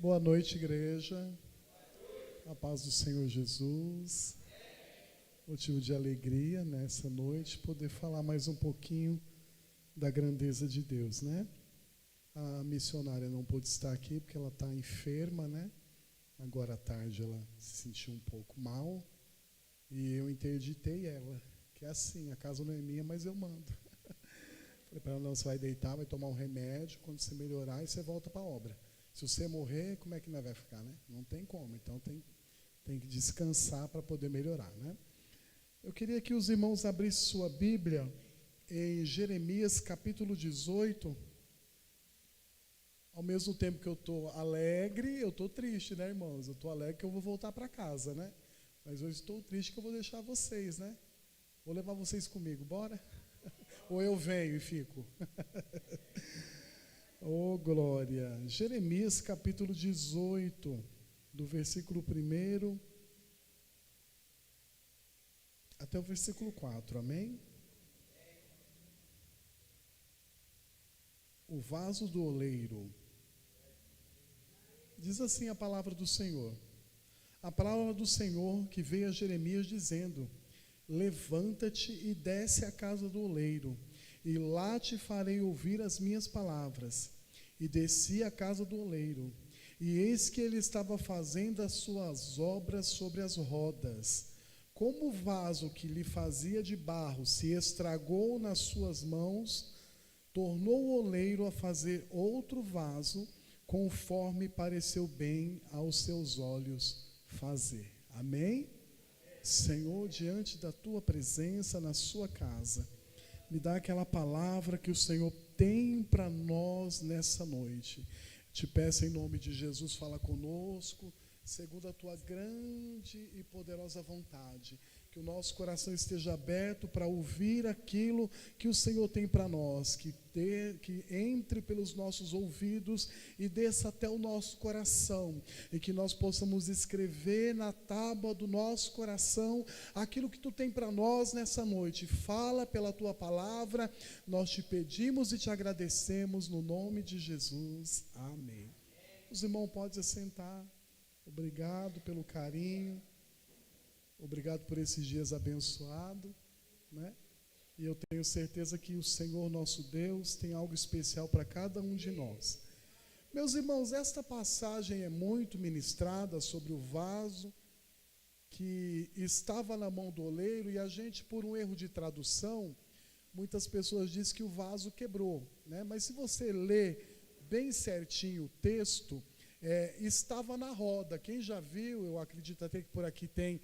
Boa noite, igreja. A paz do Senhor Jesus. Motivo de alegria nessa noite poder falar mais um pouquinho da grandeza de Deus, né? A missionária não pôde estar aqui porque ela está enferma, né? Agora à tarde ela se sentiu um pouco mal e eu interditei ela, que é assim, a casa não é minha, mas eu mando. Falei para ela, não, você vai deitar, vai tomar um remédio, quando você melhorar, aí você volta para a obra. Se você morrer, como é que nós vai ficar, né? Não tem como, então tem que descansar para poder melhorar, né? Eu queria que os irmãos abrissem sua Bíblia em Jeremias capítulo 18. Ao mesmo tempo que eu estou alegre, eu estou triste, né, irmãos? Eu estou alegre que eu vou voltar para casa, né? Mas eu estou triste que eu vou deixar vocês, né? Vou levar vocês comigo, bora? Ou eu venho e fico? Oh, glória! Jeremias capítulo 18, do versículo 1 até o versículo 4, amém? O vaso do oleiro. Diz assim a palavra do Senhor. A palavra do Senhor que veio a Jeremias dizendo: levanta-te e desce à casa do oleiro, e lá te farei ouvir as minhas palavras. E desci à casa do oleiro, e eis que ele estava fazendo as suas obras sobre as rodas. Como o vaso que lhe fazia de barro se estragou nas suas mãos, tornou o oleiro a fazer outro vaso, conforme pareceu bem aos seus olhos fazer. Amém? Senhor, diante da tua presença na sua casa, me dá aquela palavra que o Senhor tem para nós nessa noite. Te peço em nome de Jesus, fala conosco, segundo a tua grande e poderosa vontade. Que o nosso coração esteja aberto para ouvir aquilo que o Senhor tem para nós, que entre pelos nossos ouvidos e desça até o nosso coração, e que nós possamos escrever na tábua do nosso coração aquilo que tu tem para nós nessa noite. Fala pela tua palavra, nós te pedimos e te agradecemos no nome de Jesus, amém. Os irmãos podem assentar. Obrigado pelo carinho. Obrigado por esses dias abençoados, né? E eu tenho certeza que o Senhor nosso Deus tem algo especial para cada um de nós. Meus irmãos, esta passagem é muito ministrada sobre o vaso que estava na mão do oleiro, e a gente, por um erro de tradução, muitas pessoas dizem que o vaso quebrou, né? Mas se você ler bem certinho o texto, estava na roda. Quem já viu, eu acredito até que por aqui tem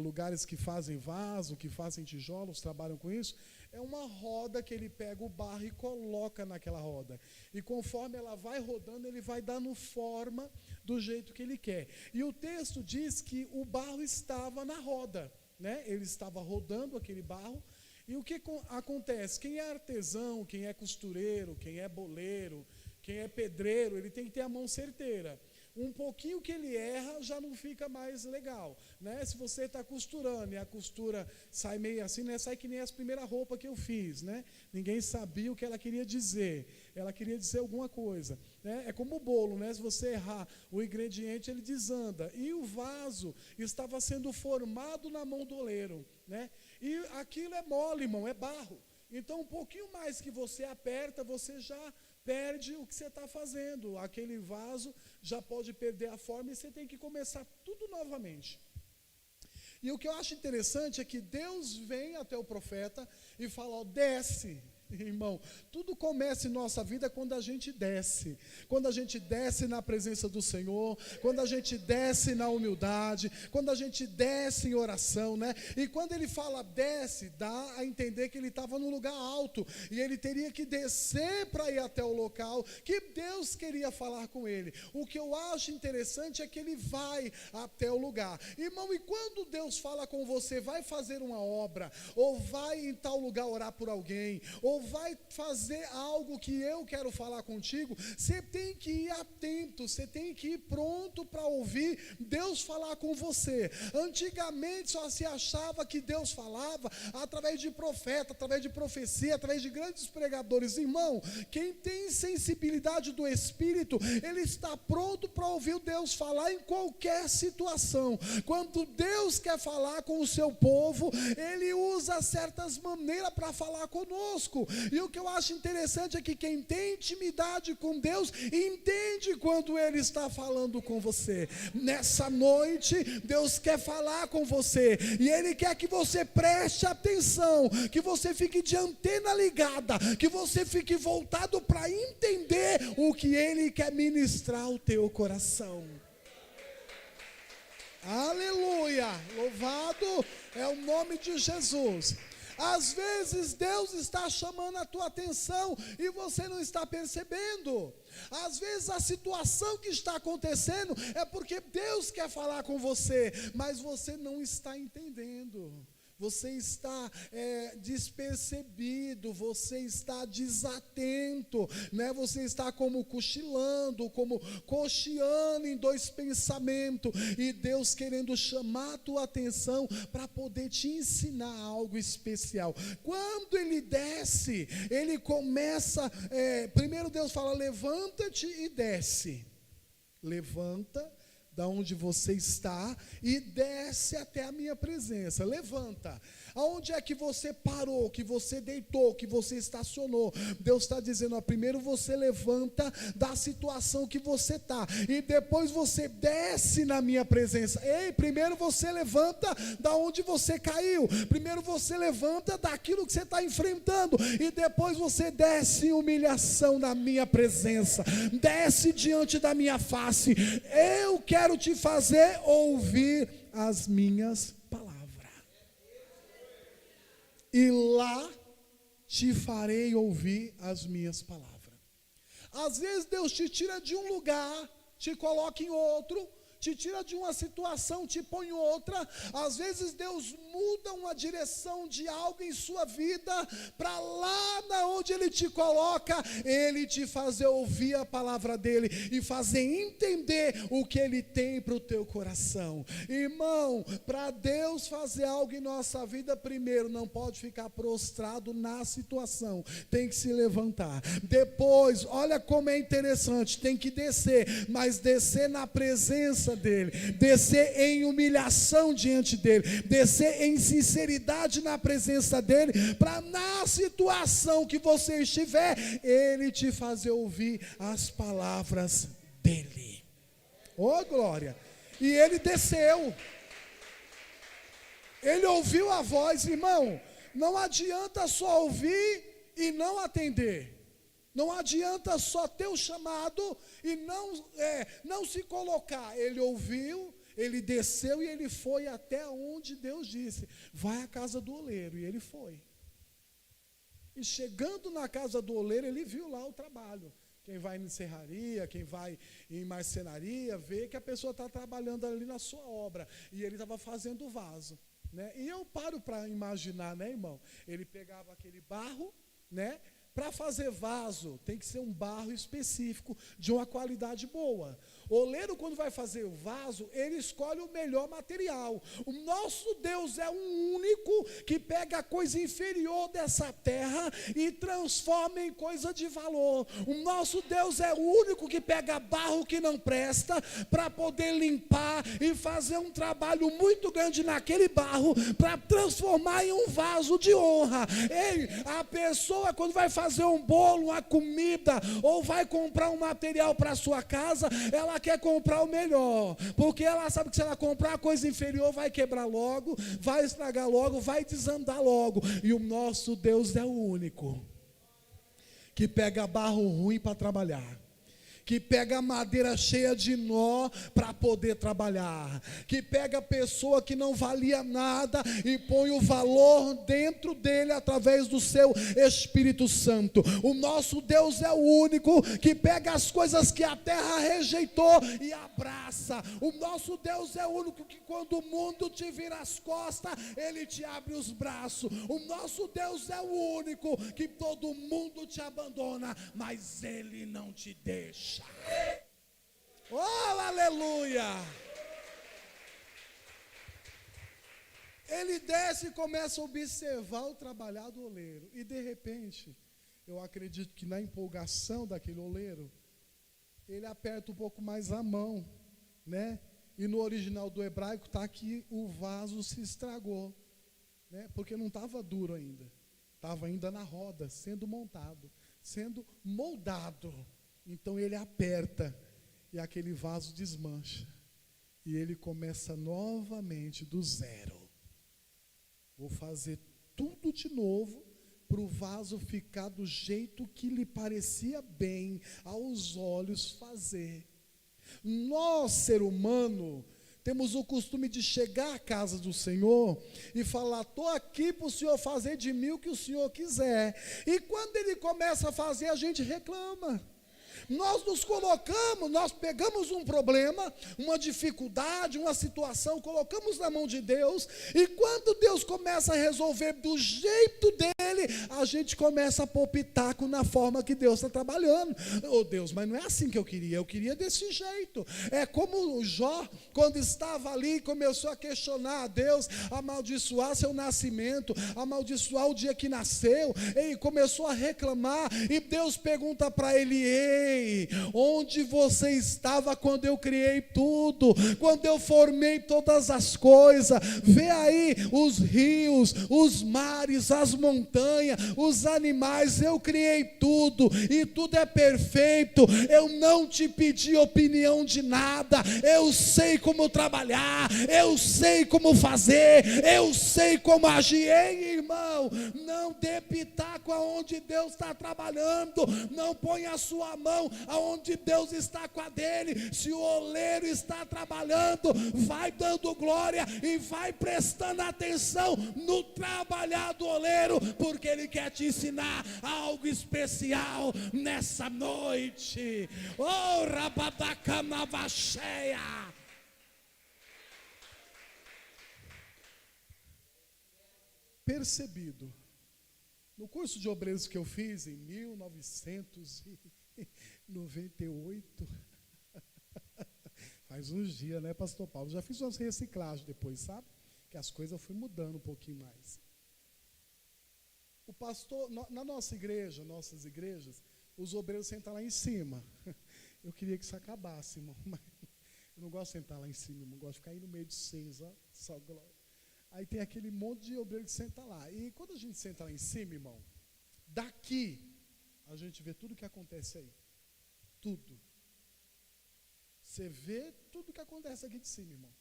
lugares que fazem vaso, que fazem tijolos, trabalham com isso. É uma roda que ele pega o barro e coloca naquela roda. E conforme ela vai rodando, ele vai dando forma do jeito que ele quer. E o texto diz que o barro estava na roda, né? Ele estava rodando aquele barro. E o que acontece? Quem é artesão, quem é costureiro, quem é boleiro, quem é pedreiro, ele tem que ter a mão certeira. Um pouquinho que ele erra já não fica mais legal, né? Se você está costurando e a costura sai meio assim, né? Sai que nem as primeiras roupas que eu fiz, né? Ninguém sabia o que ela queria dizer. Ela queria dizer alguma coisa, né? É como o bolo, né? Se você errar o ingrediente, ele desanda. E o vaso estava sendo formado na mão do oleiro, né? E aquilo é mole, irmão, é barro. Então, um pouquinho mais que você aperta, você já perde o que você está fazendo. Aquele vaso já pode perder a forma e você tem que começar tudo novamente. E o que eu acho interessante é que Deus vem até o profeta e fala: ó, desce. Irmão, tudo começa em nossa vida quando a gente desce. Quando a gente desce na presença do Senhor, quando a gente desce na humildade, quando a gente desce em oração, né? E quando ele fala desce, dá a entender que ele estava num lugar alto e ele teria que descer para ir até o local que Deus queria falar com ele. O que eu acho interessante é que ele vai até o lugar. Irmão, e quando Deus fala com você, vai fazer uma obra, ou vai em tal lugar orar por alguém, ou ou vai fazer algo que eu quero falar contigo, você tem que ir atento, você tem que ir pronto para ouvir Deus falar com você. Antigamente só se achava que Deus falava através de profeta, através de profecia, através de grandes pregadores. Irmão, quem tem sensibilidade do Espírito, ele está pronto para ouvir Deus falar em qualquer situação. Quando Deus quer falar com o seu povo, ele usa certas maneiras para falar conosco. E o que eu acho interessante é que quem tem intimidade com Deus entende quando ele está falando com você. Nessa noite, Deus quer falar com você e ele quer que você preste atenção, que você fique de antena ligada, que você fique voltado para entender o que ele quer ministrar ao teu coração. Aleluia, louvado é o nome de Jesus. Às vezes Deus está chamando a tua atenção e você não está percebendo. Às vezes a situação que está acontecendo é porque Deus quer falar com você, mas você não está entendendo. Você está despercebido, você está desatento, né? Você está como cochilando, como cocheando em dois pensamentos, e Deus querendo chamar a tua atenção para poder te ensinar algo especial. Quando ele desce, ele começa, primeiro Deus fala, levanta-te e desce. Levanta da onde você está e desce até a minha presença. Levanta. Aonde é que você parou, que você deitou, que você estacionou? Deus está dizendo, ó, primeiro você levanta da situação que você está, e depois você desce na minha presença. Ei, primeiro você levanta da onde você caiu, primeiro você levanta daquilo que você está enfrentando, e depois você desce em humilhação na minha presença, desce diante da minha face. Eu quero te fazer ouvir as minhas palavras. E lá te farei ouvir as minhas palavras. Às vezes Deus te tira de um lugar, te coloca em outro, te tira de uma situação, te põe em outra. Às vezes Deus muda uma direção de algo em sua vida, para lá na onde Ele te coloca, Ele te fazer ouvir a palavra dEle, e fazer entender o que Ele tem para o teu coração. Irmão, para Deus fazer algo em nossa vida, primeiro, não pode ficar prostrado na situação, tem que se levantar. Depois, olha como é interessante, tem que descer, mas descer na presença dEle, descer em humilhação diante dEle, descer em sinceridade na presença dEle, para na situação que você estiver, Ele te fazer ouvir as palavras dEle. Oh, glória! E ele desceu, ele ouviu a voz. Irmão, não adianta só ouvir e não atender. Não adianta só ter o chamado e não se colocar. Ele ouviu, ele desceu e ele foi até onde Deus disse, vai à casa do oleiro, e ele foi. E chegando na casa do oleiro, ele viu lá o trabalho. Quem vai em serraria, quem vai em marcenaria, vê que a pessoa está trabalhando ali na sua obra, e ele estava fazendo o vaso, né? E eu paro para imaginar, né, irmão? Ele pegava aquele barro, né? Para fazer vaso, tem que ser um barro específico, de uma qualidade boa. O oleiro, quando vai fazer o vaso, ele escolhe o melhor material. O nosso Deus é um único que pega a coisa inferior dessa terra e transforma em coisa de valor. O nosso Deus é o único que pega barro que não presta, para poder limpar e fazer um trabalho muito grande naquele barro, para transformar em um vaso de honra. Ei, a pessoa, quando vai fazer um bolo, uma comida, ou vai comprar um material para a sua casa, ela quer comprar o melhor, porque ela sabe que se ela comprar coisa inferior, vai quebrar logo, vai estragar logo, vai desandar logo. E o nosso Deus é o único que pega barro ruim para trabalhar, que pega a madeira cheia de nó para poder trabalhar, que pega a pessoa que não valia nada e põe o valor dentro dele através do seu Espírito Santo. O nosso Deus é o único que pega as coisas que a terra rejeitou e abraça. O nosso Deus é o único que quando o mundo te vira as costas, Ele te abre os braços. O nosso Deus é o único que todo mundo te abandona, mas Ele não te deixa. Oh, aleluia! Ele desce e começa a observar o trabalhar do oleiro. E de repente, eu acredito que na empolgação daquele oleiro, ele aperta um pouco mais a mão, né? E no original do hebraico está que o vaso se estragou, né? Porque não estava duro ainda. Estava ainda na roda, sendo montado, sendo moldado. Então ele aperta e aquele vaso desmancha. E ele começa novamente do zero. Vou fazer tudo de novo para o vaso ficar do jeito que lhe parecia bem aos olhos fazer. Nós, ser humano, temos o costume de chegar à casa do Senhor e falar: estou aqui para o Senhor fazer de mim o que o Senhor quiser. E quando Ele começa a fazer, a gente reclama. Nós nos colocamos, nós pegamos um problema, uma dificuldade, uma situação, colocamos na mão de Deus, e quando Deus começa a resolver do jeito dele, a gente começa a pôr pitaco na forma que Deus está trabalhando. Oh Deus, mas não é assim que eu queria desse jeito. É como o Jó, quando estava ali, começou a questionar a Deus, amaldiçoar seu nascimento, amaldiçoar o dia que nasceu, e começou a reclamar, e Deus pergunta para ele: ei, onde você estava quando eu criei tudo, quando eu formei todas as coisas? Vê aí os rios, os mares, as montanhas, os animais, eu criei tudo, e tudo é perfeito. Eu não te pedi opinião de nada, eu sei como trabalhar, eu sei como fazer, eu sei como agir. Ei, irmão, não dê pitaco aonde Deus está trabalhando, não ponha a sua mão aonde Deus está com a dele. Se o oleiro está trabalhando, vai dando glória e vai prestando atenção no trabalhar do oleiro, porque ele quer te ensinar algo especial nessa noite. Oh, rabadacamavacheia. Percebido. No curso de obreiros que eu fiz em 1998, faz uns dias, né, pastor Paulo? Já fiz umas reciclagens depois, sabe? Que as coisas eu fui mudando um pouquinho mais. O pastor, na nossa igreja, nossas igrejas, os obreiros sentam lá em cima. Eu queria que isso acabasse, irmão, mas eu não gosto de sentar lá em cima, irmão, eu gosto de ficar aí no meio de vocês, ó, só glória. Aí tem aquele monte de obreiro que senta lá. E quando a gente senta lá em cima, irmão, daqui a gente vê tudo que acontece aí. Tudo. Você vê tudo que acontece aqui de cima, irmão.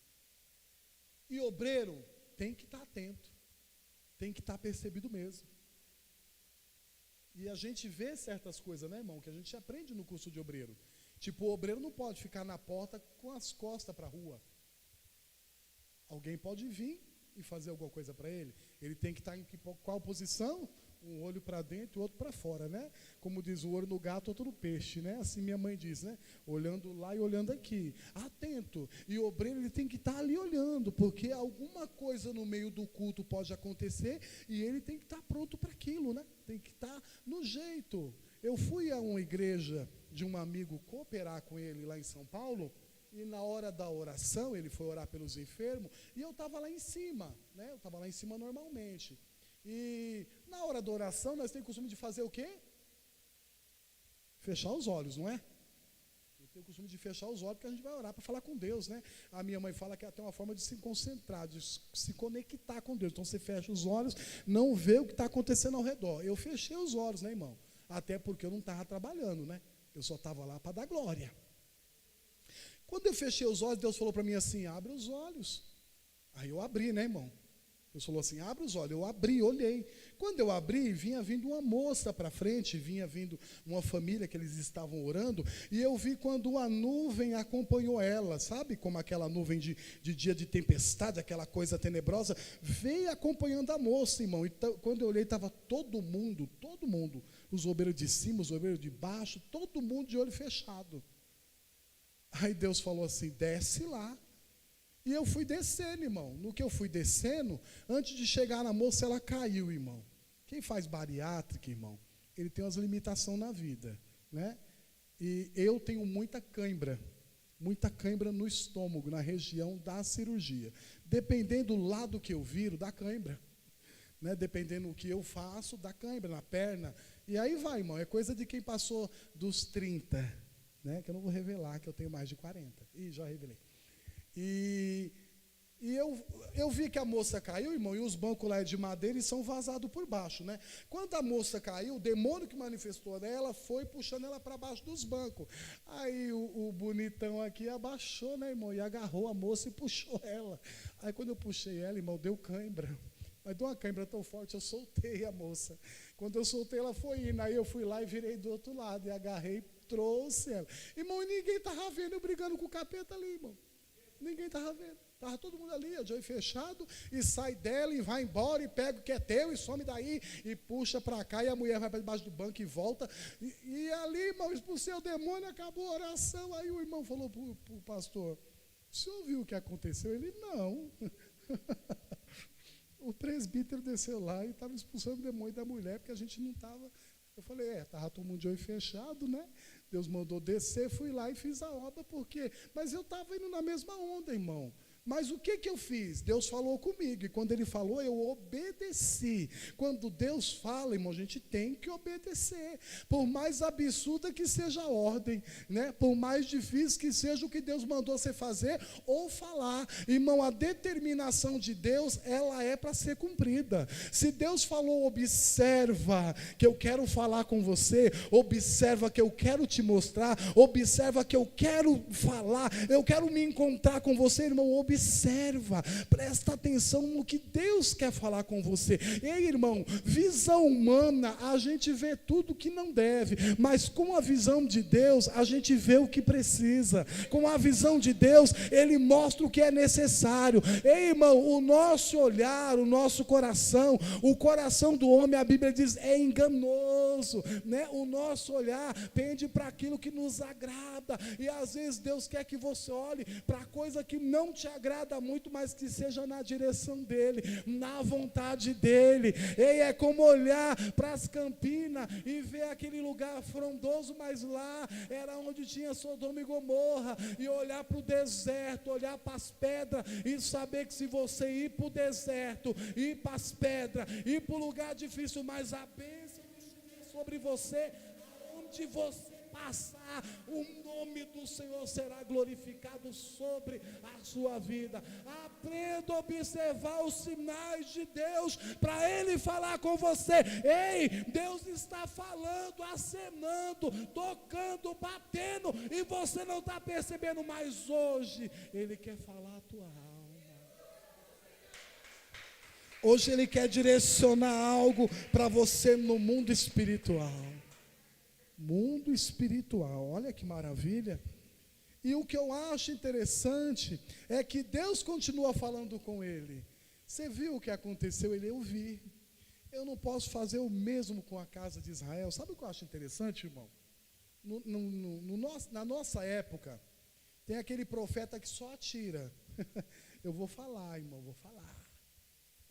E obreiro tem que estar atento. Tem que estar percebido mesmo. E a gente vê certas coisas, né, irmão, que a gente aprende no curso de obreiro. Tipo, o obreiro não pode ficar na porta com as costas para a rua. Alguém pode vir e fazer alguma coisa para ele. Ele tem que estar em qual posição? Um olho para dentro e outro para fora, né? Como diz, o olho no gato, outro no peixe, né? Assim minha mãe diz, né? Olhando lá e olhando aqui. Atento. E o obreiro, ele tem que estar ali olhando, porque alguma coisa no meio do culto pode acontecer e ele tem que estar pronto para aquilo, né? Tem que estar no jeito. Eu fui a uma igreja de um amigo cooperar com ele lá em São Paulo, e na hora da oração, ele foi orar pelos enfermos, e eu estava lá em cima, né? Eu estava lá em cima normalmente. E na hora da oração, nós temos o costume de fazer o quê? Fechar os olhos, não é? Eu tenho o costume de fechar os olhos, porque a gente vai orar para falar com Deus, né? A minha mãe fala que é até uma forma de se concentrar, de se conectar com Deus. Então você fecha os olhos, não vê o que está acontecendo ao redor. Eu fechei os olhos, né, irmão? Até porque eu não estava trabalhando, né? Eu só estava lá para dar glória. Quando eu fechei os olhos, Deus falou para mim assim: abre os olhos. Aí eu abri, né, irmão? Deus falou assim: abre os olhos. Eu abri, olhei. Quando eu abri, vinha vindo uma moça para frente, vinha vindo uma família que eles estavam orando, e eu vi quando uma nuvem acompanhou ela, sabe? Como aquela nuvem de dia de tempestade, aquela coisa tenebrosa, veio acompanhando a moça, irmão. Então, quando eu olhei, estava todo mundo, os obreiros de cima, os obreiros de baixo, todo mundo de olho fechado. Aí Deus falou assim, desce lá. E eu fui descendo, irmão. No que eu fui descendo, antes de chegar na moça, ela caiu, irmão. Quem faz bariátrica, irmão, ele tem umas limitações na vida, né? E eu tenho muita cãibra no estômago, na região da cirurgia. Dependendo do lado que eu viro, dá cãibra. Né? Dependendo do que eu faço, dá cãibra na perna. E aí vai, irmão, é coisa de quem passou dos 30, né? Que eu não vou revelar, que eu tenho mais de 40. Ih, já revelei. E eu vi que a moça caiu, irmão, e os bancos lá é de madeira e são vazados por baixo, né? Quando a moça caiu, o demônio que manifestou nela foi puxando ela para baixo dos bancos. Aí o bonitão aqui abaixou, né, irmão, e agarrou a moça e puxou ela. Aí quando eu puxei ela, irmão, deu cãibra. Mas deu uma cãibra tão forte, eu soltei a moça. Quando eu soltei, ela foi indo. Aí eu fui lá e virei do outro lado, e agarrei e trouxe ela. Irmão, ninguém estava vendo eu brigando com o capeta ali, irmão. Ninguém estava vendo. Estava todo mundo ali, de olho fechado, e sai dela e vai embora, e pega o que é teu, e some daí, e puxa para cá, e a mulher vai para debaixo do banco e volta. E ali, irmão, expulsei o demônio, acabou a oração. Aí o irmão falou para o pastor, o senhor viu o que aconteceu? Ele, não. O presbítero desceu lá e estava expulsando o demônio da mulher, porque a gente não estava. Eu falei, estava todo mundo de olho fechado, né? Deus mandou descer, fui lá e fiz a obra, porque... Mas eu estava indo na mesma onda, irmão. Mas o que eu fiz? Deus falou comigo, e quando Ele falou, eu obedeci. Quando Deus fala, irmão, a gente tem que obedecer. Por mais absurda que seja a ordem, né? Por mais difícil que seja o que Deus mandou você fazer ou falar. Irmão, a determinação de Deus, ela é para ser cumprida. Se Deus falou, observa que eu quero falar com você, observa que eu quero te mostrar, observa que eu quero falar, eu quero me encontrar com você, irmão, observa, presta atenção no que Deus quer falar com você. Ei, irmão, visão humana, a gente vê tudo que não deve, mas com a visão de Deus, a gente vê o que precisa. Com a visão de Deus, Ele mostra o que é necessário. Ei, irmão, o nosso olhar, o nosso coração, o coração do homem, a Bíblia diz, é enganoso, né? O nosso olhar pende para aquilo que nos agrada, e às vezes Deus quer que você olhe para coisa que não te agrada muito, mas que seja na direção dEle, na vontade dEle. Ei, é como olhar para as Campinas e ver aquele lugar frondoso, mas lá era onde tinha Sodoma e Gomorra, e olhar para o deserto, olhar para as pedras, e saber que se você ir para o deserto, ir para as pedras, ir para o lugar difícil, mas a bênção estiver sobre você, aonde você passar, o nome do Senhor será glorificado sobre a sua vida. Aprenda a observar os sinais de Deus para Ele falar com você. Ei, Deus está falando, acenando, tocando, batendo, e você não está percebendo, mas hoje Ele quer falar a tua alma. Hoje Ele quer direcionar algo para você no mundo espiritual. Mundo espiritual, olha que maravilha. E o que eu acho interessante é que Deus continua falando com ele. Você viu o que aconteceu? Eu vi. Eu não posso fazer o mesmo com a casa de Israel. Sabe o que eu acho interessante, irmão? Na nossa época, tem aquele profeta que só atira. Eu vou falar, irmão, vou falar.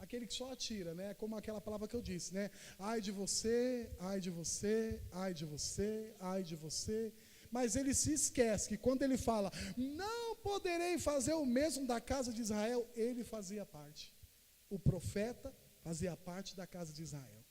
Aquele que só atira, né? Como aquela palavra que eu disse, né? Ai de você, ai de você, ai de você, ai de você. Mas ele se esquece que quando ele fala, não poderei fazer o mesmo da casa de Israel, ele fazia parte. O profeta fazia parte da casa de Israel.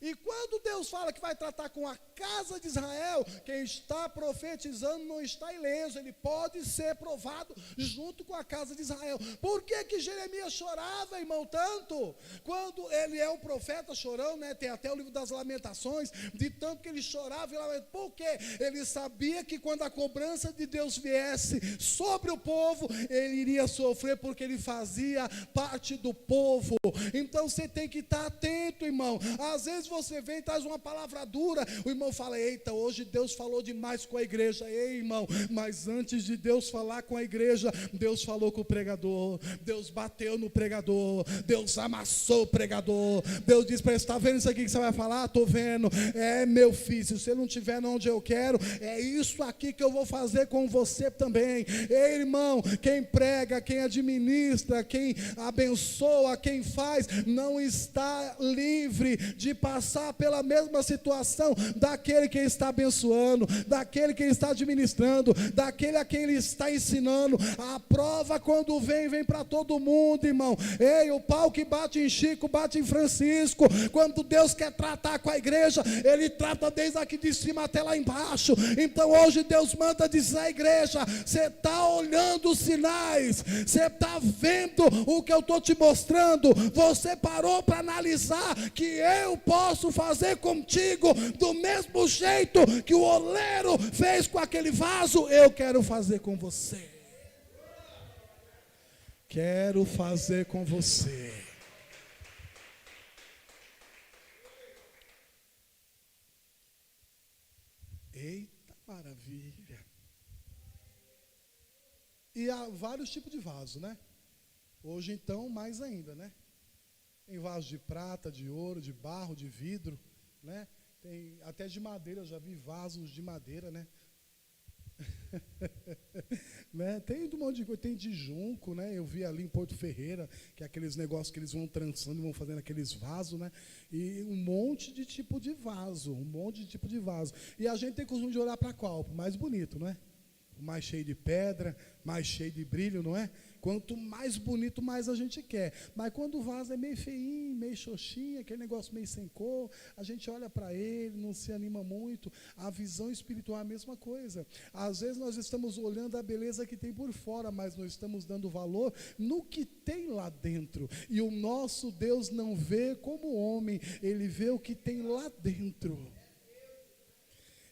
E quando Deus fala que vai tratar com a casa de Israel, quem está profetizando não está ileso, ele pode ser provado junto com a casa de Israel. Por que Jeremias chorava, irmão, tanto? Quando ele é um profeta chorão, né? Tem até o livro das Lamentações, de tanto que ele chorava e lamentava. Por quê? Ele sabia que quando a cobrança de Deus viesse sobre o povo, ele iria sofrer, porque ele fazia parte do povo. Então você tem que estar atento, irmão. Às vezes você vem e traz uma palavra dura, o irmão fala: eita, hoje Deus falou demais com a igreja. Ei, irmão, mas antes de Deus falar com a igreja, Deus falou com o pregador, Deus bateu no pregador, Deus amassou o pregador. Deus disse para ele: está vendo isso aqui que você vai falar? Estou vendo. É, meu filho, se você não estiver onde eu quero, é isso aqui que eu vou fazer com você também. Ei, irmão, quem prega, quem administra, quem abençoa, quem faz, não está livre de passar pela mesma situação daquele que está abençoando, daquele que está administrando, daquele a quem ele está ensinando. A prova, quando vem para todo mundo, irmão. Ei, o pau que bate em Chico, bate em Francisco. Quando Deus quer tratar com a igreja, ele trata desde aqui de cima até lá embaixo. Então hoje Deus manda dizer à igreja: você está olhando os sinais, você está vendo o que eu estou te mostrando, você parou para analisar que eu posso fazer contigo do mesmo jeito que o oleiro fez com aquele vaso. Eu quero fazer com você. Quero fazer com você. Eita maravilha. E há vários tipos de vaso, né? Hoje então mais ainda, né? Tem vaso de prata, de ouro, de barro, de vidro, né? Tem até de madeira, eu já vi vasos de madeira, né? Né? Tem um monte de coisa, tem de junco, né? Eu vi ali em Porto Ferreira, que é aqueles negócios que eles vão trançando e vão fazendo aqueles vasos, né? E um monte de tipo de vaso, um monte de tipo de vaso. E a gente tem costume de olhar para qual? Para o mais bonito, não é? O mais cheio de pedra, mais cheio de brilho, não é? Quanto mais bonito, mais a gente quer. Mas quando o vaso é meio feinho, meio xoxinho, aquele negócio meio sem cor, a gente olha para ele, não se anima muito. A visão espiritual é a mesma coisa. Às vezes nós estamos olhando a beleza que tem por fora, mas não estamos dando valor no que tem lá dentro. E o nosso Deus não vê como homem, Ele vê o que tem lá dentro.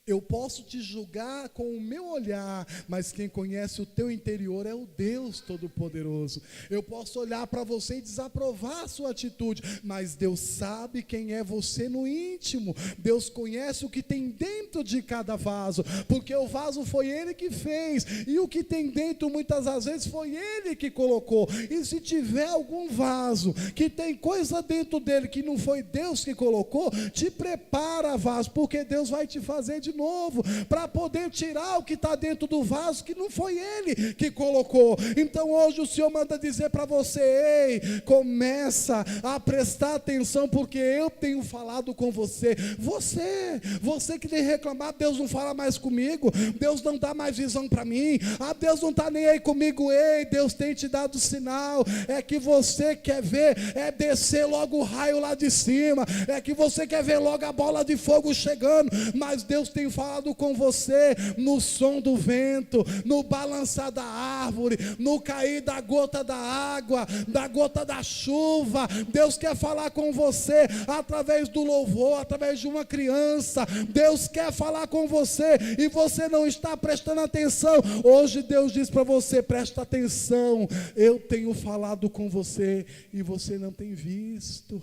Eu posso te julgar com o meu olhar, mas quem conhece o teu interior é o Deus Todo-Poderoso. Eu posso olhar para você e desaprovar a sua atitude, mas Deus sabe quem é você no íntimo. Deus conhece o que tem dentro de cada vaso, porque o vaso foi Ele que fez, e o que tem dentro muitas das vezes foi Ele que colocou. E se tiver algum vaso que tem coisa dentro dele que não foi Deus que colocou, te prepara, vaso, porque Deus vai te fazer de novo, para poder tirar o que está dentro do vaso, que não foi Ele que colocou. Então hoje o Senhor manda dizer para você: ei, começa a prestar atenção, porque eu tenho falado com você. Você que tem reclamado: Deus não fala mais comigo, Deus não dá mais visão para mim, Deus não está nem aí comigo. Ei, Deus tem te dado sinal, é que você quer ver, é descer logo o raio lá de cima, é que você quer ver logo a bola de fogo chegando, mas Deus tem falado com você no som do vento, no balançar da árvore, no cair da gota da água, da gota da chuva. Deus quer falar com você através do louvor, através de uma criança. Deus quer falar com você e você não está prestando atenção. Hoje Deus diz para você: presta atenção, eu tenho falado com você e você não tem visto.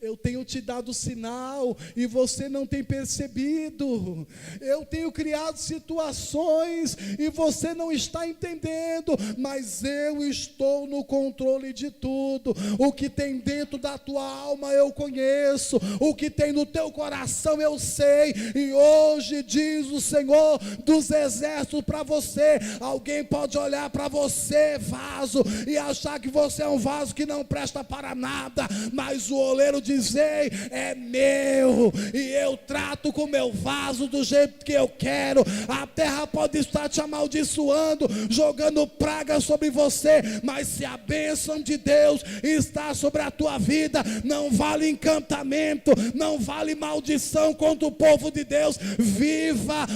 Eu tenho te dado sinal e você não tem percebido. Eu tenho criado situações e você não está entendendo, mas eu estou no controle de tudo. O que tem dentro da tua alma eu conheço, o que tem no teu coração eu sei. E hoje diz o Senhor dos exércitos para você: alguém pode olhar para você, vaso, e achar que você é um vaso que não presta para nada, mas o oleiro diz: ei, é meu, meu, e eu trato com o meu vaso do jeito que eu quero. A terra pode estar te amaldiçoando, jogando praga sobre você, mas se a bênção de Deus está sobre a tua vida, não vale encantamento, não vale maldição contra o povo de Deus. Viva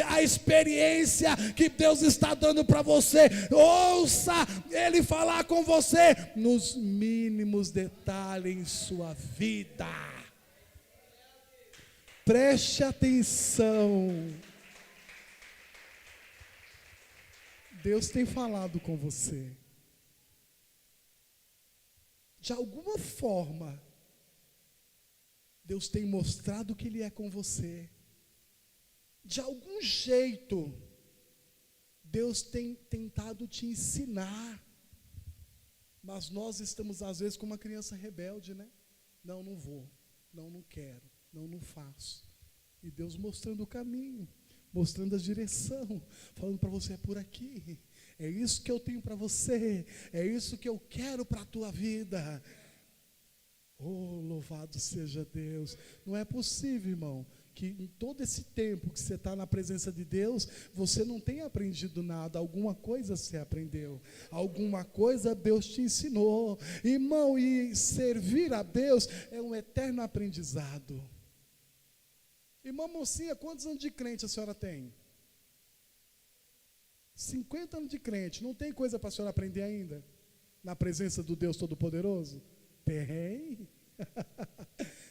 a experiência que Deus está dando para você. Ouça Ele falar com você nos mínimos detalhes em sua vida. Preste atenção. Deus tem falado com você. De alguma forma, Deus tem mostrado que Ele é com você. De algum jeito, Deus tem tentado te ensinar. Mas nós estamos às vezes como uma criança rebelde, né? Não, não vou. Não, não quero. Não, não faço. E Deus mostrando o caminho, mostrando a direção, falando para você: é por aqui. É isso que eu tenho para você. É isso que eu quero para a tua vida. Oh, louvado seja Deus. Não é possível, irmão, que em todo esse tempo que você está na presença de Deus, você não tenha aprendido nada. Alguma coisa você aprendeu, alguma coisa Deus te ensinou, irmão. E servir a Deus é um eterno aprendizado. Irmã Mocinha, quantos anos de crente a senhora tem? 50 anos de crente. Não tem coisa para a senhora aprender ainda? Na presença do Deus Todo-Poderoso? Tem.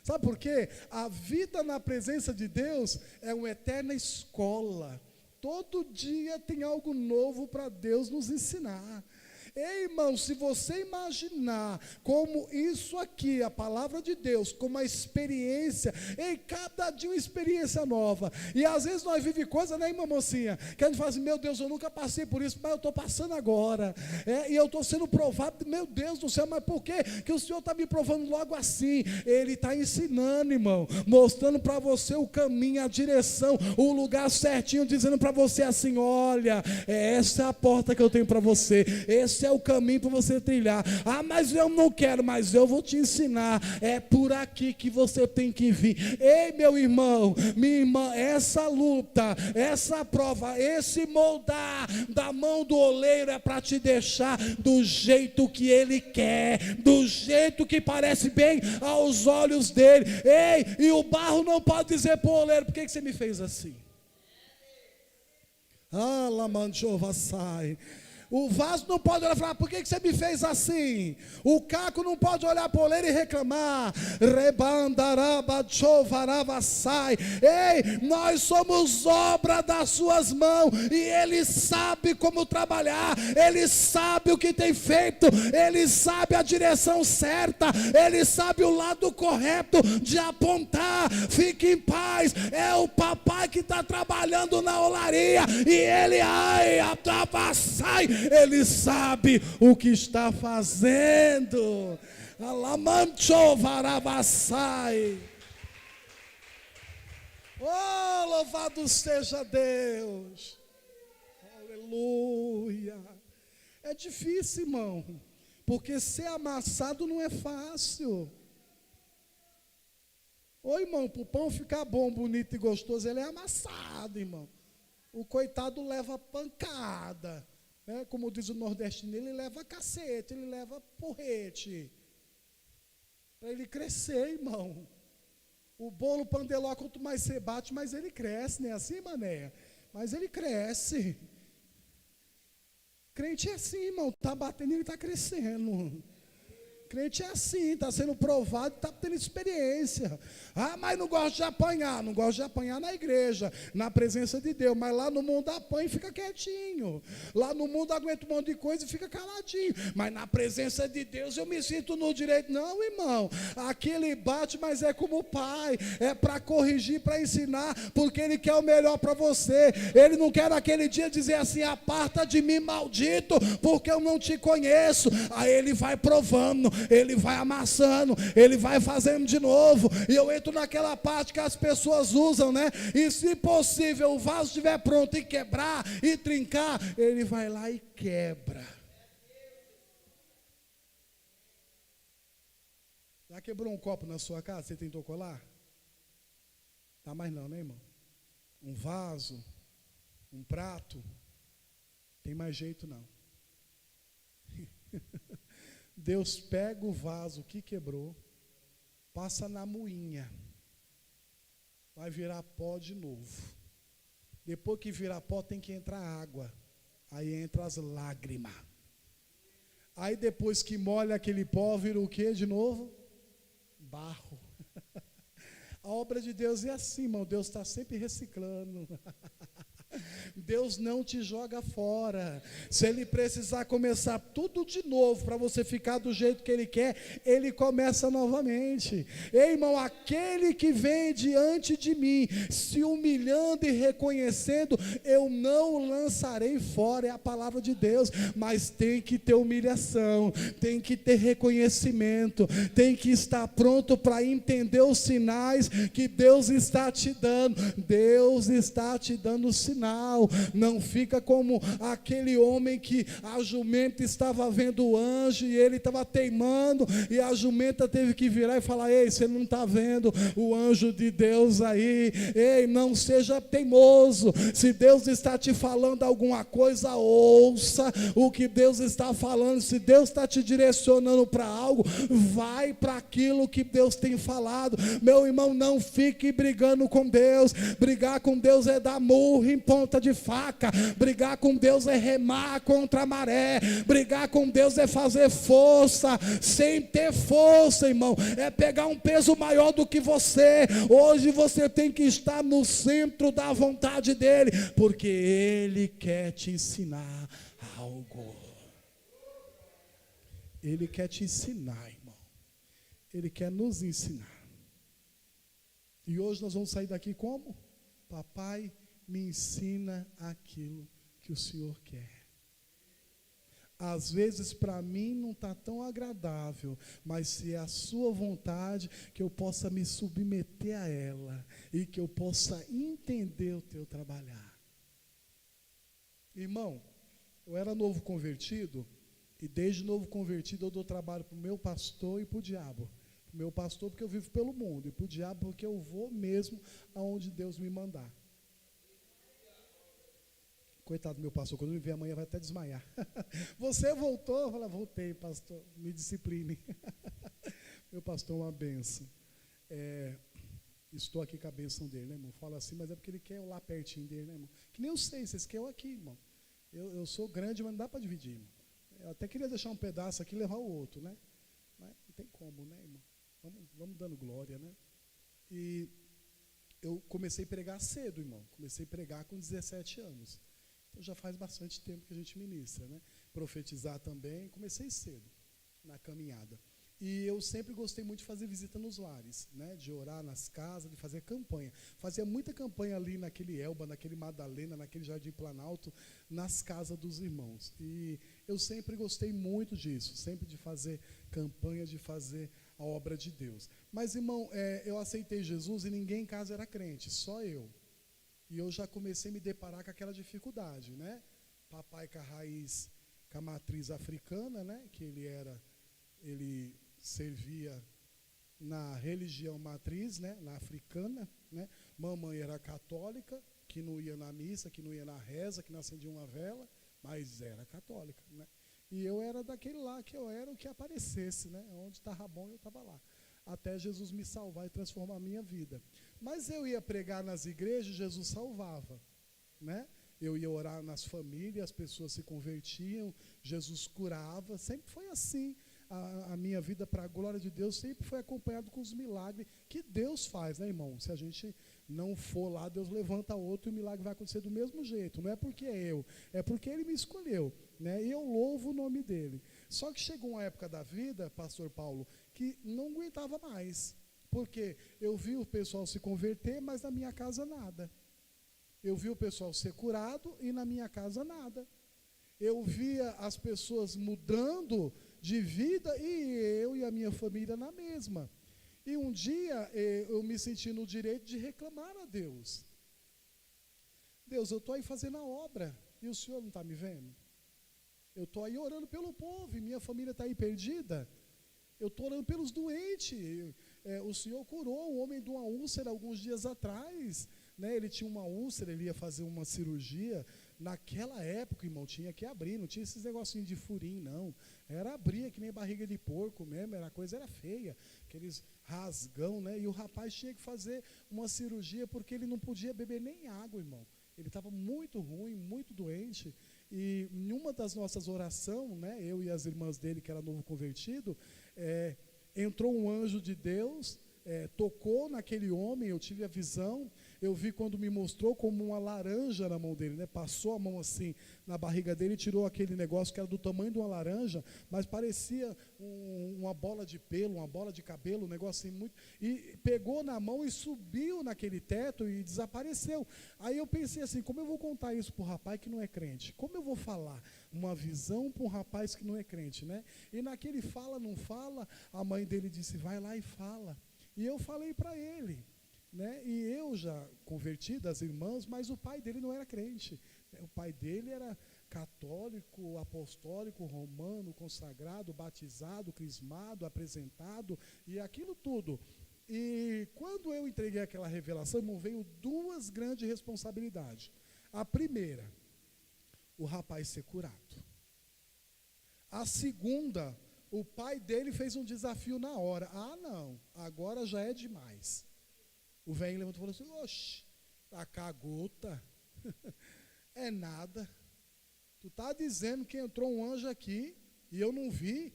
Sabe por quê? A vida na presença de Deus é uma eterna escola. Todo dia tem algo novo para Deus nos ensinar. Ei, irmão, se você imaginar como isso aqui, a palavra de Deus, como a experiência, ei, cada dia uma experiência nova. E às vezes nós vivemos coisa, né, irmã Mocinha, que a gente fala assim: meu Deus, eu nunca passei por isso, mas eu estou passando agora. E eu estou sendo provado, meu Deus do céu, mas por quê que o Senhor está me provando logo assim? Ele está ensinando, irmão, mostrando para você o caminho, a direção, o lugar certinho, dizendo para você assim: olha, essa é a porta que eu tenho para você, esse é o caminho para você trilhar. Ah, mas eu não quero, mas eu vou te ensinar. É por aqui que você tem que vir. Ei, meu irmão, minha irmã, essa luta, essa prova, esse moldar da mão do oleiro é para te deixar do jeito que ele quer, do jeito que parece bem aos olhos dele. Ei, e o barro não pode dizer para o oleiro: por que você me fez assim? Ah, lamanchova sai. O vaso não pode olhar e falar: por que você me fez assim? O caco não pode olhar para o oleiro e reclamar. Ei, nós somos obra das suas mãos, e Ele sabe como trabalhar, Ele sabe o que tem feito, Ele sabe a direção certa, Ele sabe o lado correto de apontar. Fique em paz, é o papai que está trabalhando na olaria, e Ele Ele sabe o que está fazendo. Oh, louvado seja Deus. Aleluia. É difícil, irmão, porque ser amassado não é fácil. Ô, irmão, para o pão ficar bom, bonito e gostoso, ele é amassado, irmão. O coitado leva pancada. Como diz o nordestino, ele leva cacete, ele leva porrete, para ele crescer, irmão. O bolo pandeló, quanto mais você bate, mais ele cresce, não é assim, mané? Mas ele cresce. Crente é assim, irmão, está batendo e ele está crescendo. Crente é assim, está sendo provado, está tendo experiência. Ah, mas não gosto de apanhar. Não gosto de apanhar na igreja, na presença de Deus. Mas lá no mundo apanha e fica quietinho. Lá no mundo aguenta um monte de coisa e fica caladinho. Mas na presença de Deus eu me sinto no direito. Não, irmão, aqui ele bate, mas é como o pai. É para corrigir, para ensinar, porque ele quer o melhor para você. Ele não quer naquele dia dizer assim: aparta de mim, maldito, porque eu não te conheço. Aí ele vai provando, ele vai amassando, ele vai fazendo de novo. E eu entro naquela parte que as pessoas usam, né? E se possível o vaso estiver pronto e quebrar e trincar, ele vai lá e quebra. Já quebrou um copo na sua casa? Você tentou colar? Dá mais não, né, irmão? Um vaso, um prato, tem mais jeito não. Deus pega o vaso que quebrou, passa na moinha, vai virar pó de novo. Depois que virar pó tem que entrar água, aí entra as lágrimas. Aí depois que molha aquele pó, vira o que de novo? Barro. A obra de Deus é assim, irmão, Deus está sempre reciclando. Deus não te joga fora. Se Ele precisar começar tudo de novo para você ficar do jeito que Ele quer, Ele começa novamente. Ei, irmão, aquele que vem diante de mim, se humilhando e reconhecendo, eu não o lançarei fora, é a palavra de Deus. Mas tem que ter humilhação, tem que ter reconhecimento, tem que estar pronto para entender os sinais que Deus está te dando. Deus está te dando sinal. Não fica como aquele homem que a jumenta estava vendo o anjo e ele estava teimando, e a jumenta teve que virar e falar: ei, você não está vendo o anjo de Deus aí? Ei, não seja teimoso. Se Deus está te falando alguma coisa, ouça o que Deus está falando. Se Deus está te direcionando para algo, vai para aquilo que Deus tem falado. Meu irmão, não fique brigando com Deus. Brigar com Deus é dar murro em ponta de faca. Brigar com Deus é remar contra a maré. Brigar com Deus é fazer força sem ter força, irmão. É pegar um peso maior do que você. Hoje você tem que estar no centro da vontade dele, porque ele quer te ensinar algo. Ele quer te ensinar, irmão. Ele quer nos ensinar. E hoje nós vamos sair daqui como? Papai, me ensina aquilo que o Senhor quer. Às vezes para mim não está tão agradável, mas se é a sua vontade, que eu possa me submeter a ela e que eu possa entender o teu trabalhar. Irmão, eu era novo convertido, e desde novo convertido eu dou trabalho para o meu pastor e para o diabo. Para o meu pastor porque eu vivo pelo mundo, e para o diabo porque eu vou mesmo aonde Deus me mandar. Coitado do meu pastor, quando me ver amanhã vai até desmaiar. Você voltou? Eu falo: voltei, pastor, me discipline. Meu pastor é uma bênção. Estou aqui com a bênção dele, né, irmão? Fala assim, mas é porque ele quer eu lá pertinho dele, né, irmão? Que nem eu sei, vocês querem eu aqui, irmão. Eu sou grande, mas não dá para dividir, irmão. Eu até queria deixar um pedaço aqui e levar o outro, né? Mas não tem como, né, irmão? Vamos dando glória, né? E eu comecei a pregar cedo, irmão. Comecei a pregar com 17 anos. Então já faz bastante tempo que a gente ministra, né? Profetizar também, comecei cedo na caminhada. E eu sempre gostei muito de fazer visita nos lares, né? De orar nas casas, de fazer campanha. Fazia muita campanha ali naquele Elba, naquele Madalena, naquele Jardim Planalto, nas casas dos irmãos. E eu sempre gostei muito disso, sempre de fazer campanha, de fazer a obra de Deus. Mas, irmão, eu aceitei Jesus e ninguém em casa era crente, só eu. E eu já comecei a me deparar com aquela dificuldade, né? Papai com a raiz, com a matriz africana, né? Que ele servia na religião matriz, né? Na africana, né? Mamãe era católica, que não ia na missa, que não ia na reza, que não acendia uma vela, mas era católica, né? E eu era daquele lá que eu era o que aparecesse, né? Onde estava bom, eu estava lá. Até Jesus me salvar e transformar a minha vida. Mas eu ia pregar nas igrejas, Jesus salvava, né? Eu ia orar nas famílias, as pessoas se convertiam, Jesus curava, sempre foi assim. A minha vida, para a glória de Deus, sempre foi acompanhado com os milagres que Deus faz, né, irmão? Se a gente não for lá, Deus levanta outro e o milagre vai acontecer do mesmo jeito. Não é porque é porque Ele me escolheu, né? E eu louvo o nome dEle. Só que chegou uma época da vida, pastor Paulo, que não aguentava mais. Porque eu vi o pessoal se converter, mas na minha casa nada. Eu vi o pessoal ser curado e na minha casa nada. Eu via as pessoas mudando de vida e eu e a minha família na mesma. E um dia eu me senti no direito de reclamar a Deus. Deus, eu estou aí fazendo a obra e o Senhor não está me vendo? Eu estou aí orando pelo povo e minha família está aí perdida. Eu estou orando pelos doentes. o Senhor curou o homem de uma úlcera alguns dias atrás, né? Ele tinha uma úlcera, ele ia fazer uma cirurgia. Naquela época, irmão, tinha que abrir, não tinha esses negocinhos de furinho, não. Era abrir, que nem barriga de porco mesmo, a coisa era feia, aqueles rasgão, né? E o rapaz tinha que fazer uma cirurgia porque ele não podia beber nem água, irmão. Ele estava muito ruim, muito doente. E em uma das nossas orações, né, eu e as irmãs dele, que era novo convertido, entrou um anjo de Deus, tocou naquele homem, eu tive a visão, eu vi quando me mostrou como uma laranja na mão dele, né? Passou a mão assim na barriga dele e tirou aquele negócio que era do tamanho de uma laranja, mas parecia uma bola de pelo, uma bola de cabelo, um negócio assim muito, e pegou na mão e subiu naquele teto e desapareceu. Aí eu pensei assim, como eu vou contar isso para o rapaz que não é crente? Como eu vou falar uma visão para um rapaz que não é crente, né? E naquele fala, não fala, a mãe dele disse, vai lá e fala. E eu falei para ele, né? E eu já converti das irmãs, mas o pai dele não era crente. O pai dele era católico, apostólico, romano, consagrado, batizado, crismado, apresentado e aquilo tudo. E quando eu entreguei aquela revelação, irmão, veio duas grandes responsabilidades. A primeira, o rapaz ser curado. A segunda, o pai dele fez um desafio na hora. Ah, não, agora já é demais. O velho levantou e falou assim, oxe, tá cagota, é nada. Tu tá dizendo que entrou um anjo aqui e eu não vi,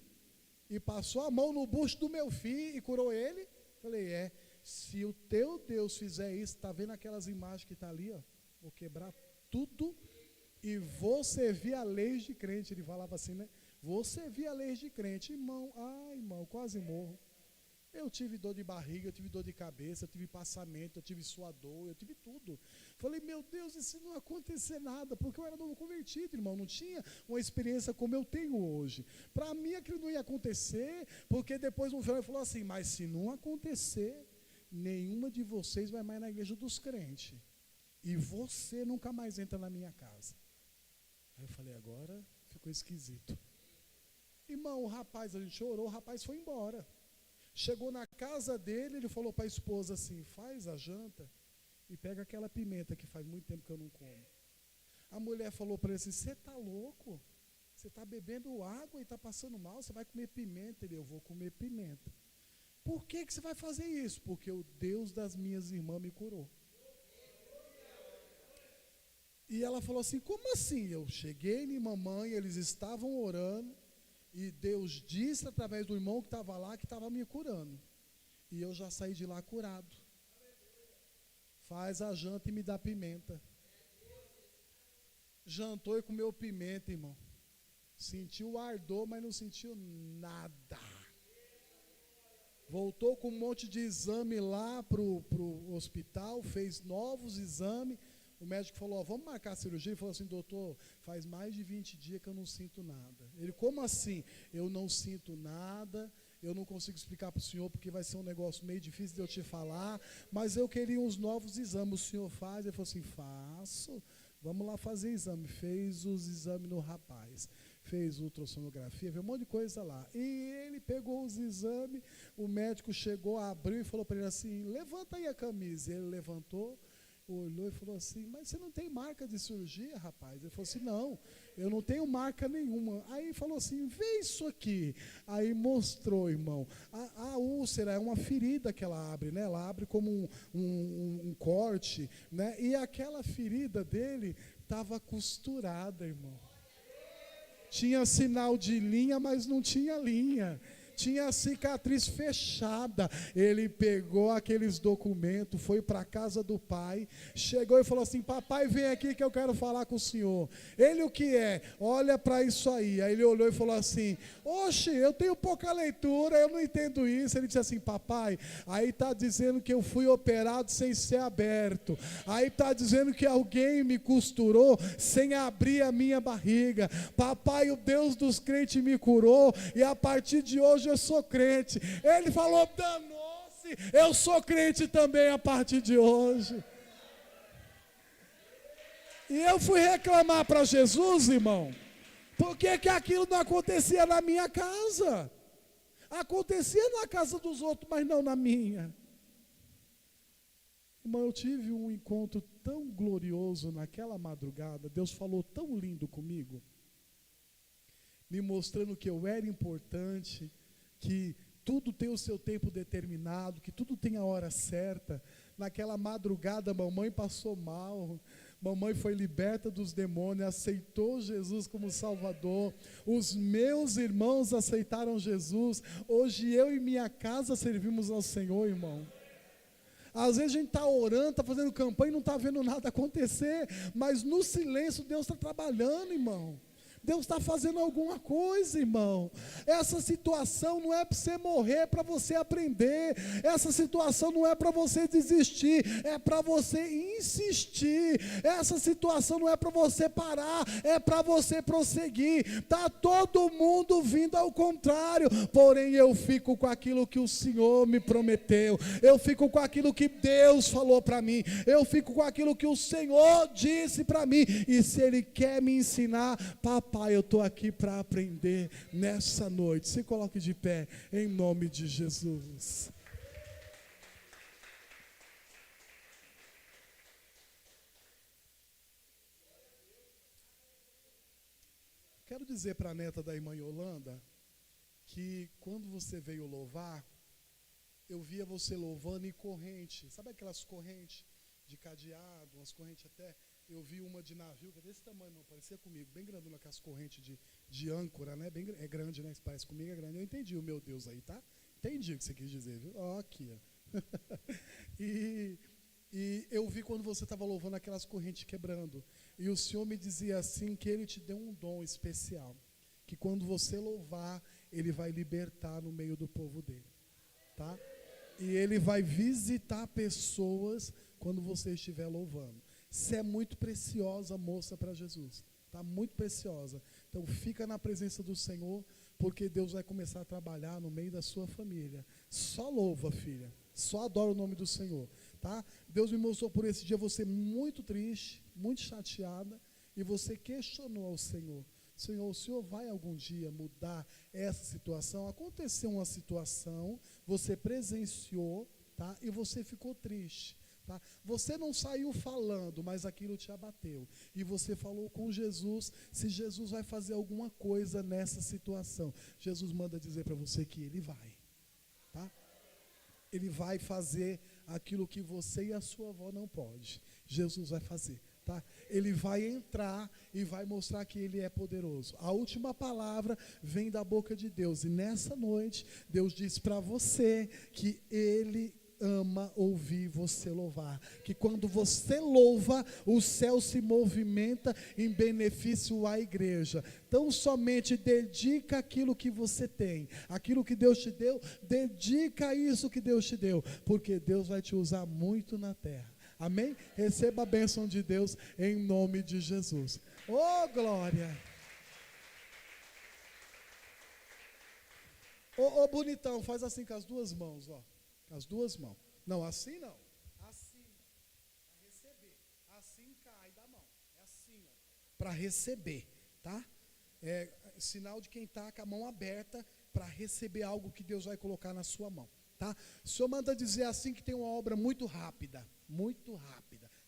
e passou a mão no bucho do meu filho e curou ele? Falei, se o teu Deus fizer isso, tá vendo aquelas imagens que tá ali, ó? Vou quebrar tudo e vou servir a lei de crente. Ele falava assim, né? Vou servir a lei de crente. Irmão, irmão, quase morro. Eu tive dor de barriga, eu tive dor de cabeça, eu tive passamento, eu tive suador, eu tive tudo. Falei, meu Deus, e se não acontecer nada? Porque eu era novo convertido, irmão, não tinha uma experiência como eu tenho hoje. Para mim aquilo não ia acontecer, porque depois um velho falou assim, mas se não acontecer, nenhuma de vocês vai mais na igreja dos crentes. E você nunca mais entra na minha casa. Aí eu falei, agora ficou esquisito. Irmão, o rapaz, a gente orou, o rapaz foi embora. Chegou na casa dele, ele falou para a esposa assim, faz a janta e pega aquela pimenta que faz muito tempo que eu não como. A mulher falou para ele assim, você está louco? Você está bebendo água e está passando mal, você vai comer pimenta? Ele, eu vou comer pimenta. Por que você vai fazer isso? Porque o Deus das minhas irmãs me curou. E ela falou assim, como assim? Eu cheguei em mamãe, eles estavam orando, e Deus disse através do irmão que estava lá, que estava me curando. E eu já saí de lá curado. Faz a janta e me dá pimenta. Jantou e comeu pimenta, irmão. Sentiu o ardor, mas não sentiu nada. Voltou com um monte de exame lá para o hospital, fez novos exames. O médico falou, vamos marcar a cirurgia. Ele falou assim, doutor, faz mais de 20 dias que eu não sinto nada. Ele, como assim? Eu não sinto nada, eu não consigo explicar para o senhor, porque vai ser um negócio meio difícil de eu te falar, mas eu queria uns novos exames. O senhor faz? Ele falou assim, faço, vamos lá fazer exame. Fez os exames no rapaz, fez ultrassonografia, fez um monte de coisa lá. E ele pegou os exames, o médico chegou, abriu e falou para ele assim, levanta aí a camisa. Ele levantou, olhou e falou assim, mas você não tem marca de cirurgia, rapaz? Ele falou assim, não, eu não tenho marca nenhuma. Aí falou assim, vê isso aqui. Aí mostrou, irmão, a úlcera é uma ferida que ela abre, né? Ela abre como um corte, né? E aquela ferida dele estava costurada, irmão. Tinha sinal de linha, mas não tinha linha. Tinha a cicatriz fechada. Ele pegou aqueles documentos, foi para a casa do pai, chegou e falou assim, papai, vem aqui que eu quero falar com o senhor. Ele, o que é? Olha para isso aí. Aí ele olhou e falou assim, oxe, eu tenho pouca leitura, eu não entendo isso. Ele disse assim, papai, aí está dizendo que eu fui operado sem ser aberto. Aí está dizendo que alguém me costurou sem abrir a minha barriga. Papai, o Deus dos crentes me curou e a partir de hoje eu sou crente. Ele falou, danou-se, eu sou crente também a partir de hoje. E eu fui reclamar para Jesus, irmão, por que aquilo não acontecia na minha casa? Acontecia na casa dos outros, mas não na minha. Irmão, eu tive um encontro tão glorioso naquela madrugada. Deus falou tão lindo comigo, me mostrando que eu era importante, que tudo tem o seu tempo determinado, que tudo tem a hora certa. Naquela madrugada, mamãe passou mal, mamãe foi liberta dos demônios, aceitou Jesus como Salvador. Os meus irmãos aceitaram Jesus. Hoje eu e minha casa servimos ao Senhor, irmão. Às vezes a gente está orando, está fazendo campanha e não está vendo nada acontecer, mas no silêncio Deus está trabalhando, irmão. Deus está fazendo alguma coisa, irmão. Essa situação não é para você morrer, é para você aprender. Essa situação não é para você desistir, é para você insistir. Essa situação não é para você parar, é para você prosseguir. Está todo mundo vindo ao contrário, porém eu fico com aquilo que o Senhor me prometeu. Eu fico com aquilo que Deus falou para mim. Eu fico com aquilo que o Senhor disse para mim. E se Ele quer me ensinar, papai, eu estou aqui para aprender nessa noite. Se coloque de pé, em nome de Jesus. Quero dizer para a neta da irmã Yolanda, que quando você veio louvar, eu via você louvando em corrente. Sabe aquelas correntes de cadeado, umas correntes até... Eu vi uma de navio, que é desse tamanho, não, parecia comigo, bem grandona, com as correntes de âncora, né? Bem, é grande, né? Parece comigo, é grande. Eu entendi o meu Deus aí, tá? Entendi o que você quis dizer, viu? Ó, aqui, ó. e eu vi quando você estava louvando aquelas correntes quebrando. E o Senhor me dizia assim, que Ele te deu um dom especial. Que quando você louvar, Ele vai libertar no meio do povo dEle. Tá? E Ele vai visitar pessoas quando você estiver louvando. Você é muito preciosa, moça, para Jesus. Está muito preciosa. Então, fica na presença do Senhor, porque Deus vai começar a trabalhar no meio da sua família. Só louva, filha. Só adora o nome do Senhor. Tá? Deus me mostrou por esse dia você muito triste, muito chateada, e você questionou ao Senhor. Senhor, o Senhor vai algum dia mudar essa situação? Aconteceu uma situação, você presenciou, tá? E você ficou triste. Tá? Você não saiu falando, mas aquilo te abateu. E você falou com Jesus, se Jesus vai fazer alguma coisa nessa situação. Jesus manda dizer para você que Ele vai. Tá? Ele vai fazer aquilo que você e a sua avó não pode. Jesus vai fazer. Tá? Ele vai entrar e vai mostrar que Ele é poderoso. A última palavra vem da boca de Deus. E nessa noite, Deus diz para você que Ele ama ouvir você louvar, que quando você louva, o céu se movimenta em benefício à igreja. Então somente dedica aquilo que você tem, aquilo que Deus te deu, dedica isso que Deus te deu, porque Deus vai te usar muito na terra. Amém? Receba a bênção de Deus em nome de Jesus. Oh, glória! Ô, bonitão, faz assim com as duas mãos, ó. As duas mãos. Não, assim não. Assim, para receber. Assim cai da mão. É assim, ó. Para receber, tá? É sinal de quem está com a mão aberta para receber algo que Deus vai colocar na sua mão, tá? O Senhor manda dizer assim que tem uma obra muito rápida,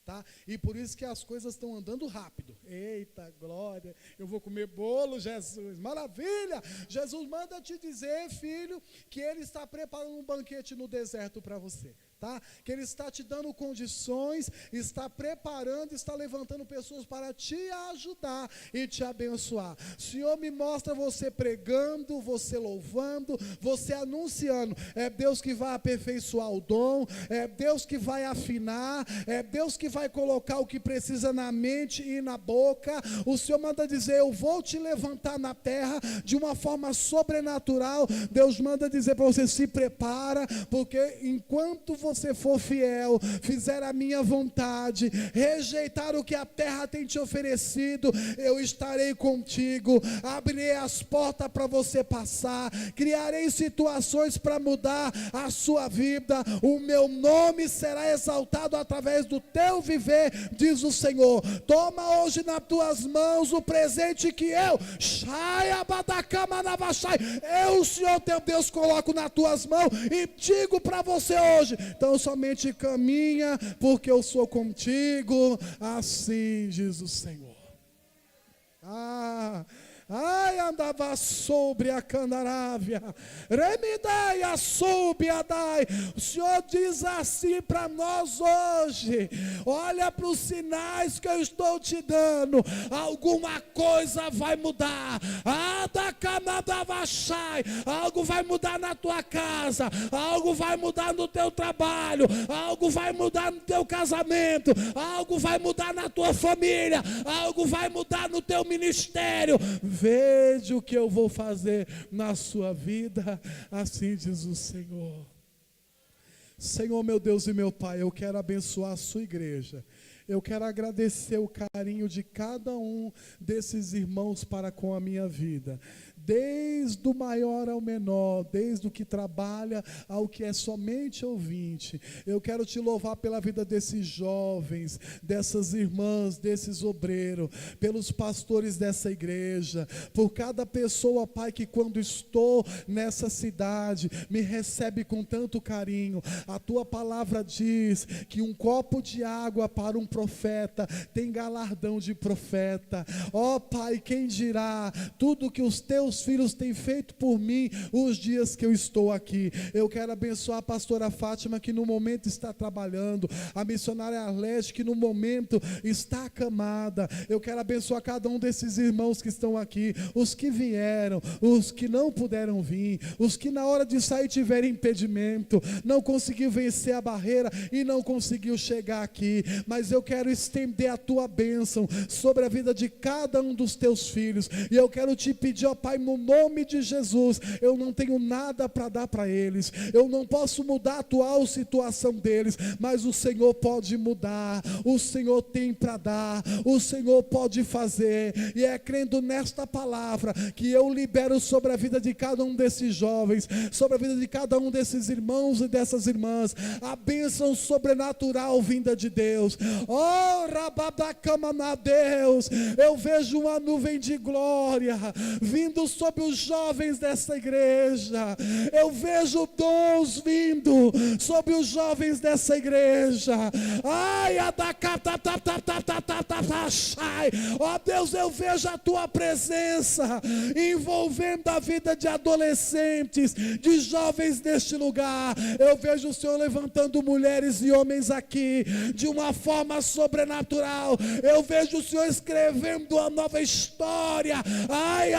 tá? E por isso que as coisas estão andando rápido. Eita, glória, eu vou comer bolo, Jesus, maravilha! Jesus manda te dizer, filho, que Ele está preparando um banquete no deserto para você. Tá? Que Ele está te dando condições, está preparando, está levantando pessoas para te ajudar e te abençoar. O Senhor me mostra você pregando, você louvando, você anunciando. É Deus que vai aperfeiçoar o dom, é Deus que vai afinar, é Deus que vai colocar o que precisa na mente e na boca. O Senhor manda dizer, eu vou te levantar na terra de uma forma sobrenatural. Deus manda dizer para você, se prepara, porque enquanto você você for fiel, fizer a minha vontade, rejeitar o que a terra tem te oferecido, eu estarei contigo, abrirei as portas para você passar, criarei situações para mudar a sua vida, o meu nome será exaltado através do teu viver, diz o Senhor. Toma hoje nas tuas mãos o presente que eu, o Senhor teu Deus, coloco nas tuas mãos e digo para você hoje, então somente caminha, porque eu sou contigo, assim diz o Senhor. Ai, andava sobre a candarávia, remidai a soube a dai. O Senhor diz assim para nós hoje: olha para os sinais que eu estou te dando, alguma coisa vai mudar. Algo vai mudar na tua casa, algo vai mudar no teu trabalho, algo vai mudar no teu casamento, algo vai mudar na tua família, algo vai mudar no teu ministério. Veja o que eu vou fazer na sua vida, assim diz o Senhor. Senhor, meu Deus e meu Pai, eu quero abençoar a sua igreja. Eu quero agradecer o carinho de cada um desses irmãos para com a minha vida. Desde o maior ao menor, desde o que trabalha ao que é somente ouvinte. Eu quero te louvar pela vida desses jovens, dessas irmãs, desses obreiros, pelos pastores dessa igreja, por cada pessoa, Pai, que quando estou nessa cidade, me recebe com tanto carinho. A tua palavra diz que um copo de água para um profeta tem galardão de profeta. Ó Pai, quem dirá tudo que os teus filhos têm feito por mim os dias que eu estou aqui. Eu quero abençoar a pastora Fátima, que no momento está trabalhando, a missionária Arlete, que no momento está acamada. Eu quero abençoar cada um desses irmãos que estão aqui, os que vieram, os que não puderam vir, os que na hora de sair tiveram impedimento, não conseguiu vencer a barreira e não conseguiu chegar aqui, mas eu quero estender a tua bênção sobre a vida de cada um dos teus filhos, e eu quero te pedir, ó Pai, no nome de Jesus, eu não tenho nada para dar para eles, eu não posso mudar a atual situação deles, mas o Senhor pode mudar, o Senhor tem para dar, o Senhor pode fazer, e é crendo nesta palavra que eu libero sobre a vida de cada um desses jovens, sobre a vida de cada um desses irmãos e dessas irmãs, a bênção sobrenatural vinda de Deus. Oh, Rababacamana, Deus, eu vejo uma nuvem de glória vindo sobre os jovens dessa igreja, eu vejo dons vindo sobre os jovens dessa igreja. Ai, ó Deus, eu vejo a tua presença envolvendo a vida de adolescentes, de jovens neste lugar. Eu vejo o Senhor levantando mulheres e homens aqui de uma forma sobrenatural. Eu vejo o Senhor escrevendo uma nova história. Ai,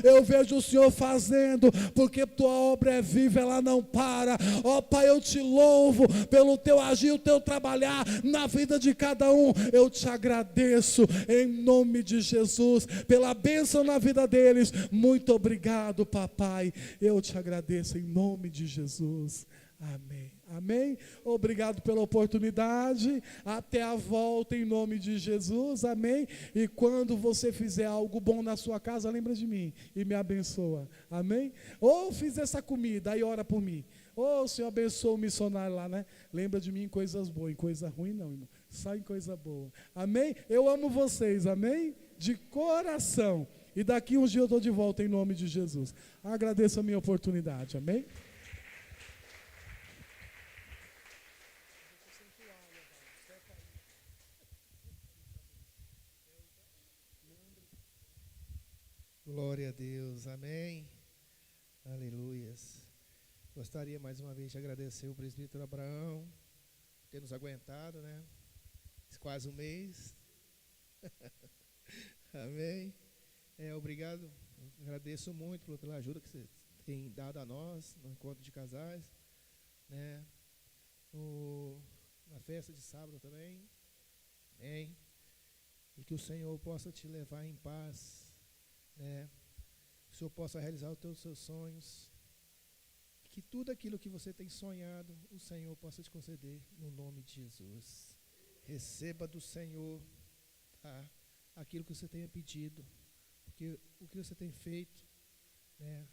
eu vejo o Senhor fazendo, porque tua obra é viva, ela não para. Ó Pai, eu te louvo pelo teu agir, o teu trabalhar na vida de cada um. Eu te agradeço em nome de Jesus pela bênção na vida deles. Muito obrigado, papai. Eu te agradeço em nome de Jesus. Amém. Amém? Obrigado pela oportunidade. Até a volta em nome de Jesus. Amém? E quando você fizer algo bom na sua casa, lembra de mim e me abençoa. Amém? Ou fiz essa comida, aí ora por mim. Ou o Senhor abençoa o missionário lá, né? Lembra de mim em coisas boas, em coisa ruim não, irmão. Só em coisa boa. Amém? Eu amo vocês, amém? De coração. E daqui uns dias eu estou de volta em nome de Jesus. Agradeço a minha oportunidade, amém? Glória a Deus, amém, aleluias. Gostaria mais uma vez de agradecer o presbítero Abraão por ter nos aguentado, né? Quase um mês. Amém. Obrigado, agradeço muito pela ajuda que você tem dado a nós no encontro de casais, né? Na festa de sábado também. Amém. E que o Senhor possa te levar em paz, né? Que o Senhor possa realizar os seus sonhos, que tudo aquilo que você tem sonhado, o Senhor possa te conceder no nome de Jesus. Receba do Senhor, tá? Aquilo que você tenha pedido, porque o que você tem feito, né?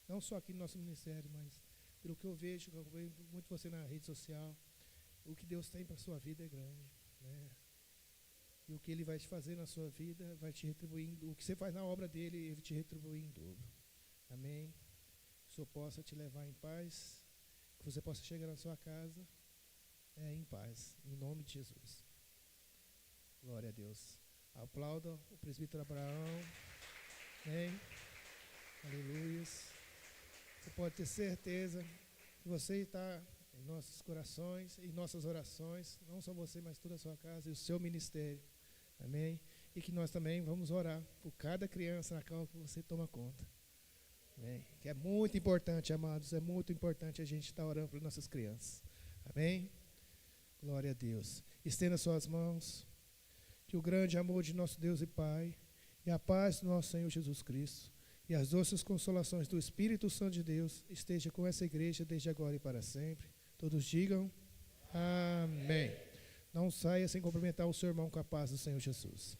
Não só aqui no nosso ministério, mas pelo que eu vejo muito você na rede social, o que Deus tem para a sua vida é grande, né? E o que Ele vai te fazer na sua vida, vai te retribuir, o que você faz na obra dEle, Ele te retribui em dobro. Amém? Que o Senhor possa te levar em paz, que você possa chegar na sua casa em paz, em nome de Jesus. Glória a Deus. Aplauda o presbítero Abraão. Amém? Aleluia. Você pode ter certeza que você está em nossos corações, em nossas orações, não só você, mas toda a sua casa e o seu ministério. Amém? E que nós também vamos orar por cada criança na qual você toma conta. Amém? Que é muito importante, amados, é muito importante a gente estar orando por nossas crianças. Amém? Glória a Deus. Estenda suas mãos. Que o grande amor de nosso Deus e Pai, e a paz do nosso Senhor Jesus Cristo, e as doces consolações do Espírito Santo de Deus esteja com essa igreja desde agora e para sempre. Todos digam amém. Não saia sem cumprimentar o seu irmão com a paz do Senhor Jesus.